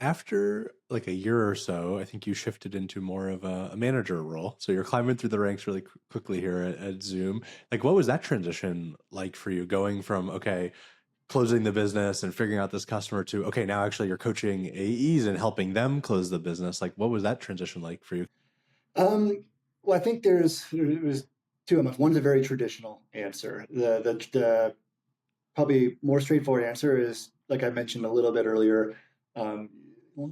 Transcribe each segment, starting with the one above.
After like a year or so, I think you shifted into more of a manager role. So you're climbing through the ranks really quickly here at Zoom. Like, what was that transition like for you going from, okay, closing the business and figuring out this customer to, okay, now actually you're coaching AEs and helping them close the business? Like, what was that transition like for you? Um, well, I think there's two of them. One's a very traditional answer. The probably more straightforward answer is, like I mentioned a little bit earlier, um,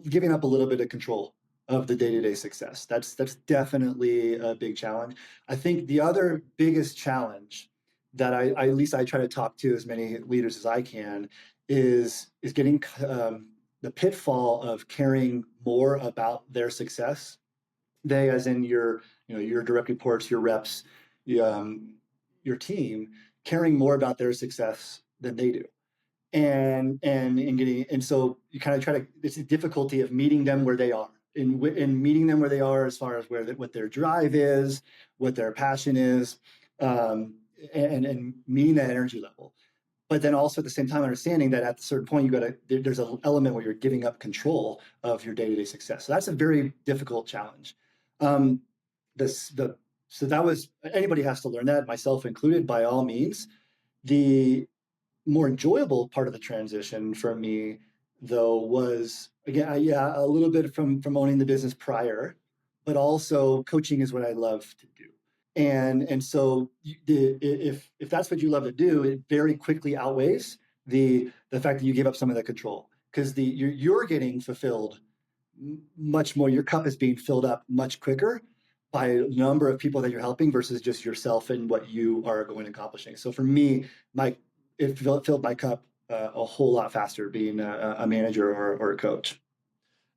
giving up a little bit of control of the day-to-day success. That's definitely a big challenge. I think the other biggest challenge that at least I try to talk to as many leaders as I can is getting the pitfall of caring more about their success. They, as in your direct reports, your reps, um, your team, caring more about their success than they do, and so you kind of try to. It's a difficulty of meeting them where they are, in meeting them where they are as far as what their drive is, what their passion is, um, and meeting that energy level. But then also at the same time understanding that at a certain point there's an element where you're giving up control of your day-to-day success. So that's a very difficult challenge. Um, this the so that was Anybody has to learn that, myself included, by all means. The more enjoyable part of the transition for me, though, was again, yeah, a little bit from owning the business prior, but also coaching is what I love to do. And so if that's what you love to do, it very quickly outweighs the fact that you give up some of that control, because you're getting fulfilled much more. Your cup is being filled up much quicker by a number of people that you're helping versus just yourself and what you are going accomplishing. So for me, my it filled my cup a whole lot faster being a manager or a coach.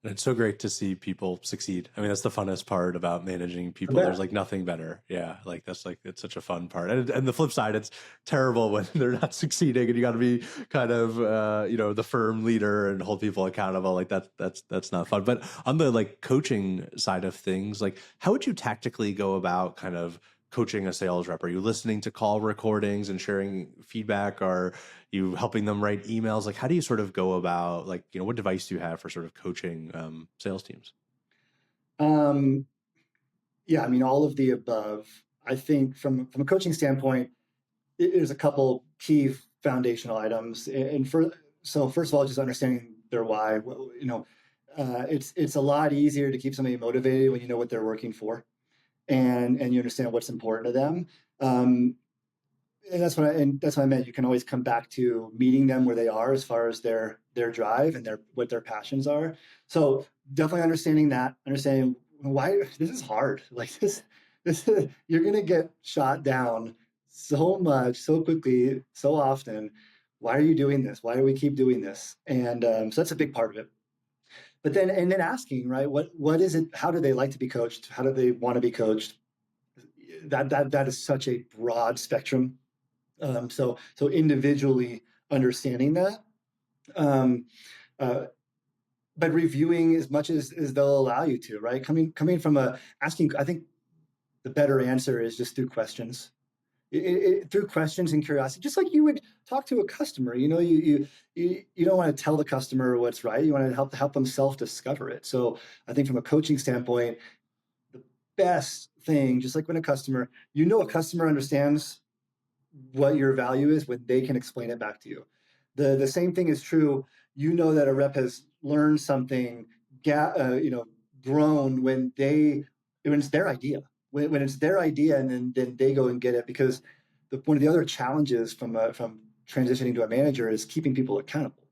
And it's so great to see people succeed. I mean, that's the funnest part about managing I people. There's bet. like nothing better. Yeah. Like that's like, it's such a fun part. And the flip side, it's terrible when they're not succeeding and you got to be kind of, the firm leader and hold people accountable. Like that's not fun. But on the like coaching side of things, like how would you tactically go about kind of coaching a sales rep? Are you listening to call recordings and sharing feedback? Are you helping them write emails? Like, how do you sort of go about, like, what device do you have for sort of coaching sales teams? Um, yeah, I mean, all of the above. I think from a coaching standpoint, there's a couple key foundational items. So first of all, just understanding their why. It's a lot easier to keep somebody motivated when you know what they're working for, and you understand what's important to them. Um, and that's what I meant. You can always come back to meeting them where they are as far as their drive and what their passions are. So definitely understanding why this is hard. Like you're gonna get shot down so much, so quickly, so often. Why are you doing this? Why do we keep doing this? And so that's a big part of it. But then asking, right? What is it? How do they like to be coached? How do they want to be coached? That is such a broad spectrum. So individually understanding that, um, uh, but reviewing as much as they'll allow you to, right? Coming from asking, I think the better answer is just through questions. Through questions and curiosity, just like you would talk to a customer. You don't want to tell the customer what's right. You want to help them self-discover it. So I think from a coaching standpoint, the best thing, just like when a customer understands what your value is when they can explain it back to you. The same thing is true. You know that a rep has learned something, grown when it's their idea. When it's their idea, and then they go and get it, because one of the other challenges from transitioning to a manager is keeping people accountable.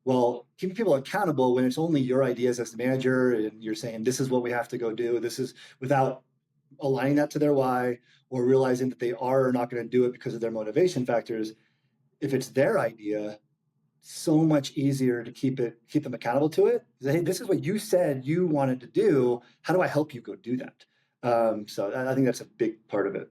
Well, keeping people accountable when it's only your ideas as the manager, and you're saying this is what we have to go do. This is without aligning that to their why, or realizing that they are not going to do it because of their motivation factors. If it's their idea, so much easier to keep them accountable to it. Say, hey, this is what you said you wanted to do. How do I help you go do that? So I think that's a big part of it.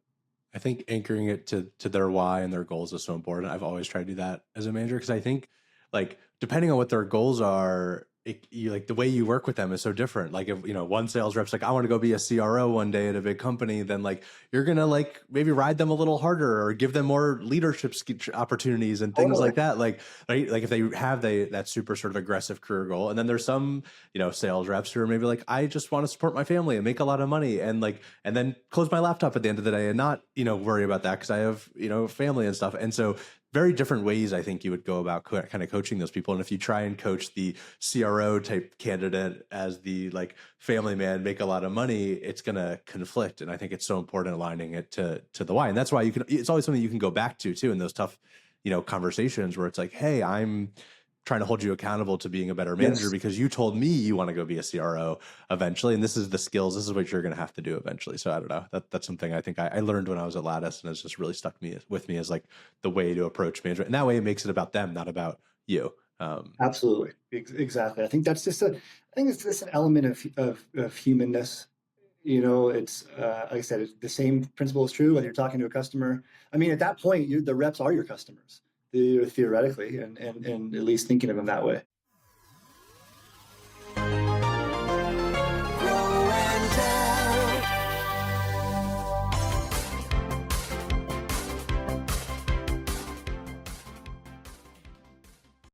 I think anchoring it to their why and their goals is so important. I've always tried to do that as a manager because I think, like, depending on what their goals are, you like the way you work with them is so different. Like if, you know, one sales rep's like, I want to go be a CRO one day at a big company, then like you're going to like maybe ride them a little harder or give them more leadership opportunities and things Totally. like that. Like, right. Like if they have that super sort of aggressive career goal. And then there's some, you know, sales reps who are maybe like, I just want to support my family and make a lot of money and like, and then close my laptop at the end of the day and not, you know, worry about that because I have, you know, family and stuff. And so very different ways I think you would go about kind of coaching those people. And if you try and coach the CRO type candidate as the like family man, make a lot of money, it's going to conflict. And I think it's so important aligning it to the why. And that's why it's always something you can go back to too in those tough, you know, conversations where it's like, hey, I'm trying to hold you accountable to being a better manager because you told me you want to go be a CRO eventually. And this is the skills, this is what you're going to have to do eventually. So I don't know, that's something I think I learned when I was at Lattice and it's just really stuck with me as like the way to approach management. And that way it makes it about them, not about you. Absolutely. Exactly. I think that's just I think it's just an element of humanness. You know, it's like I said, the same principle is true whether you're talking to a customer. I mean, at that point, the reps are your customers, theoretically, and at least thinking of them that way.